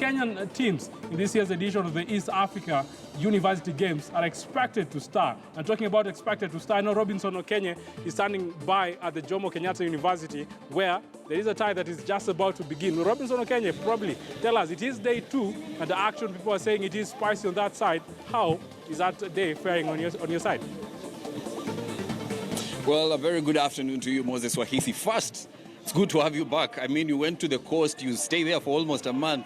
Kenyan teams in this year's edition of the East Africa University Games are expected to star. And talking about expected to star, I know Robinson Okenye is standing by at the Jomo Kenyatta University, where there is a tie that is just about to begin. Robinson Okenye, probably tell us, it is day 2, and the action, people are saying it is spicy on that side. How is that day faring on your side? Well, a very good afternoon to you, Moses Wahisi. First, it's good to have you back. I mean, you went to the coast, you stayed there for almost a month.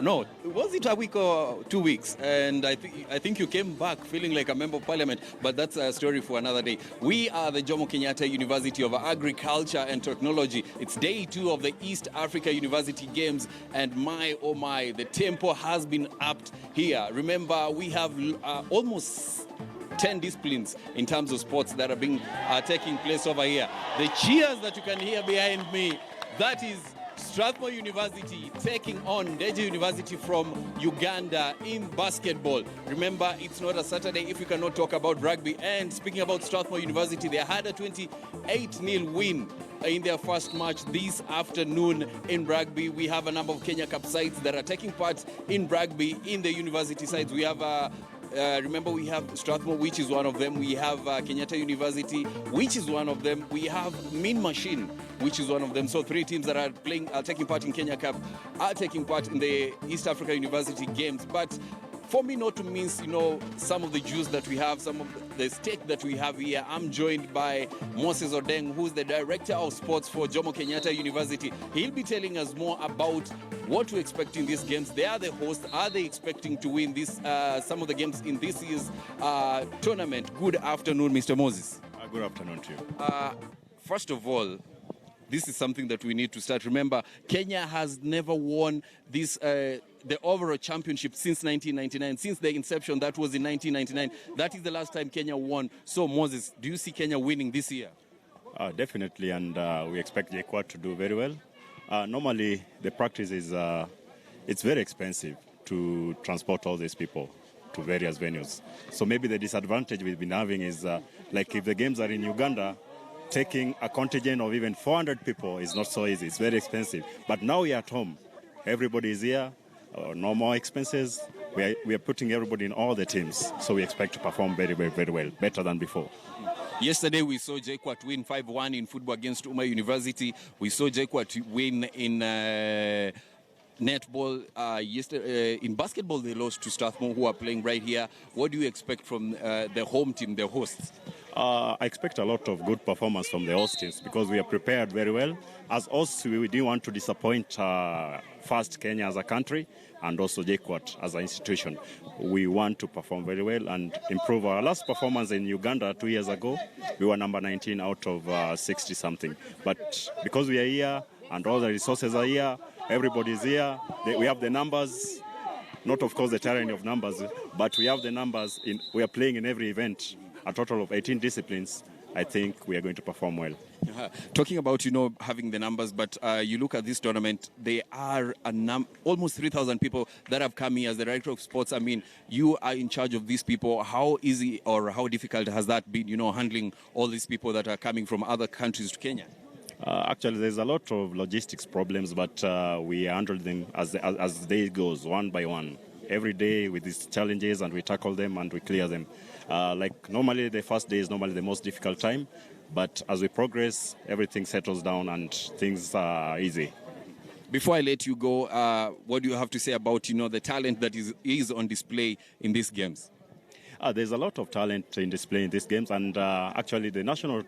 No, was it a week or 2 weeks? And I think you came back feeling like a member of parliament, but that's a story for another day. We are the Jomo Kenyatta University of Agriculture and Technology. It's day 2 of the East Africa University Games, and my, oh my, the tempo has been upped here. Remember, we have almost 10 disciplines in terms of sports that are taking place over here. The cheers that you can hear behind me, that is Strathmore University taking on Deji University from Uganda in basketball. Remember, it's not a Saturday if we cannot talk about rugby. And speaking about Strathmore University, they had a 28-0 win in their first match this afternoon in rugby. We have a number of Kenya Cup sides that are taking part in rugby in the university sides. We have remember, we have Strathmore, which is one of them. We have Kenyatta University, which is one of them. We have Mean Machine, which is one of them. So 3 teams that are taking part in Kenya Cup are taking part in the East Africa University Games. But for me not to miss, some of the juice that we have, some of the steak that we have here, I'm joined by Mombasa Road, who's the Director of Sports for Jomo Kenyatta University. He'll be telling us more about what to expect in these games. They are the hosts. Are they expecting to win some of the games in this year's tournament? Good afternoon, Mr. Moses. Good afternoon to you. First of all, this is something that we need to start. Remember, Kenya has never won this the overall championship since 1999. Since the inception, that was in 1999. That is the last time Kenya won. So, Moses, do you see Kenya winning this year? Definitely, and we expect JKUAT to do very well. Normally, the practice is it's very expensive to transport all these people to various venues. So maybe the disadvantage we've been having is like if the games are in Uganda, taking a contingent of even 400 people is not so easy. It's very expensive. But now we are at home. Everybody is here. No more expenses. We are putting everybody in all the teams. So we expect to perform very, very, very well, better than before. Yesterday, we saw JKUAT win 5-1 in football against Umar University. We saw JKUAT win in netball. Yesterday, in basketball, they lost to Strathmore, who are playing right here. What do you expect from the home team, the hosts? I expect a lot of good performance from the host teams because we are prepared very well. As hosts, we didn't want to disappoint first Kenya as a country and also JKUAT as an institution. We want to perform very well and improve. Our last performance in Uganda 2 years ago, we were number 19 out of 60-something. But because we are here and all the resources are here, everybody's here, we have the numbers, not of course the tyranny of numbers, but we have the numbers. We are playing in every event. A total of 18 disciplines. I think we are going to perform well. Talking about, having the numbers, but you look at this tournament, there are almost 3,000 people that have come here as the Director of Sports. I mean, you are in charge of these people. How easy or how difficult has that been, handling all these people that are coming from other countries to Kenya? Actually, there's a lot of logistics problems, but we handle them as the day goes, one by one. Every day with these challenges, and we tackle them and we clear them. Like normally the first day is normally the most difficult time, but as we progress, everything settles down and things are easy. Before I let you go, what do you have to say about the talent that is on display in these games? There's a lot of talent in display in these games, and actually the national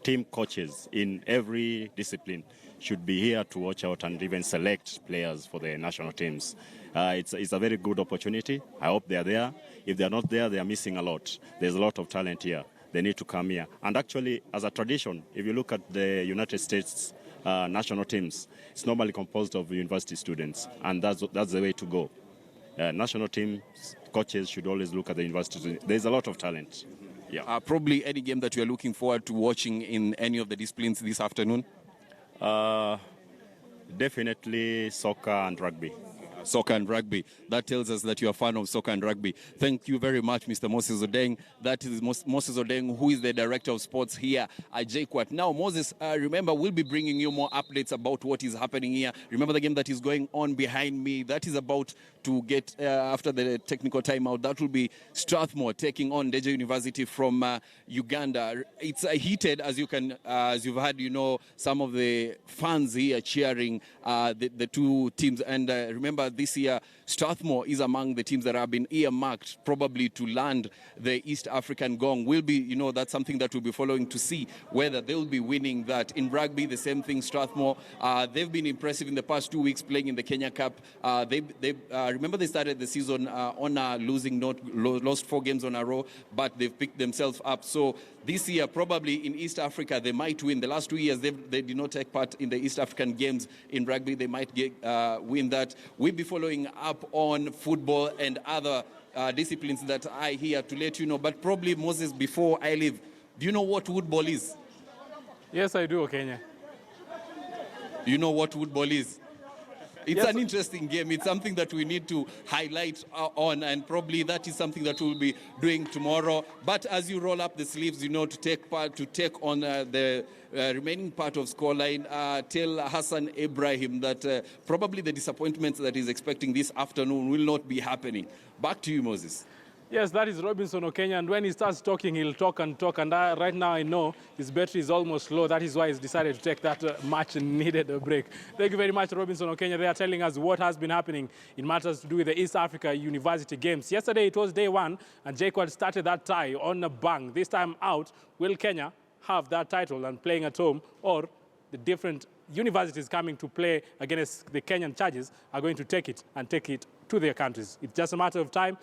team coaches in every discipline should be here to watch out and even select players for the national teams. It's a very good opportunity. I hope they are there. If they are not there, they are missing a lot. There's a lot of talent here. They need to come here. And actually, as a tradition, if you look at the United States national teams, it's normally composed of university students, and that's the way to go. National teams coaches should always look at the university students. There's a lot of talent. Yeah. Probably any game that you are looking forward to watching in any of the disciplines this afternoon? Definitely soccer and rugby. Soccer and rugby. That tells us that you're a fan of soccer and rugby. Thank you very much, Mr. Moses Odeng. That is Moses Odeng, who is the Director of Sports here at JKUAT. Now, Moses, remember, we'll be bringing you more updates about what is happening here. Remember the game that is going on behind me? That is about to get, after the technical timeout, that will be Strathmore taking on Deja University from Uganda. It's heated, as you've had, some of the fans here cheering the two teams. And remember, this year, Strathmore is among the teams that have been earmarked probably to land the East African Gong. Will be, that's something that we'll be following to see whether they'll be winning that. In rugby, the same thing, Strathmore. They've been impressive in the past 2 weeks playing in the Kenya Cup. Remember, they started the season on a losing note, lost 4 games on a row, but they've picked themselves up. So this year, probably in East Africa, they might win. The last 2 years, they did not take part in the East African games in rugby. They might win that. We'll be following up on football and other disciplines that I hear to let you know. But probably, Moses, before I leave, do you know what woodball is? Yes, I do, Kenya. You know what woodball is? It's Yes. an interesting game. It's something that we need to highlight on, and probably that is something that we'll be doing tomorrow. But as you roll up the sleeves, to take on the remaining part of Scoreline, tell Hassan Ibrahim that probably the disappointments that he's expecting this afternoon will not be happening. Back to you, Moses. Yes, that is Robinson Okenya, and when he starts talking, he'll talk and talk, and right now I know his battery is almost low. That is why he's decided to take that much-needed break. Thank you very much, Robinson Okenya. They are telling us what has been happening in matters to do with the East Africa University Games. Yesterday, it was day 1, and JKUAT started that tie on a bang. This time out, will Kenya have that title and playing at home, or the different universities coming to play against the Kenyan charges are going to take it to their countries? It's just a matter of time.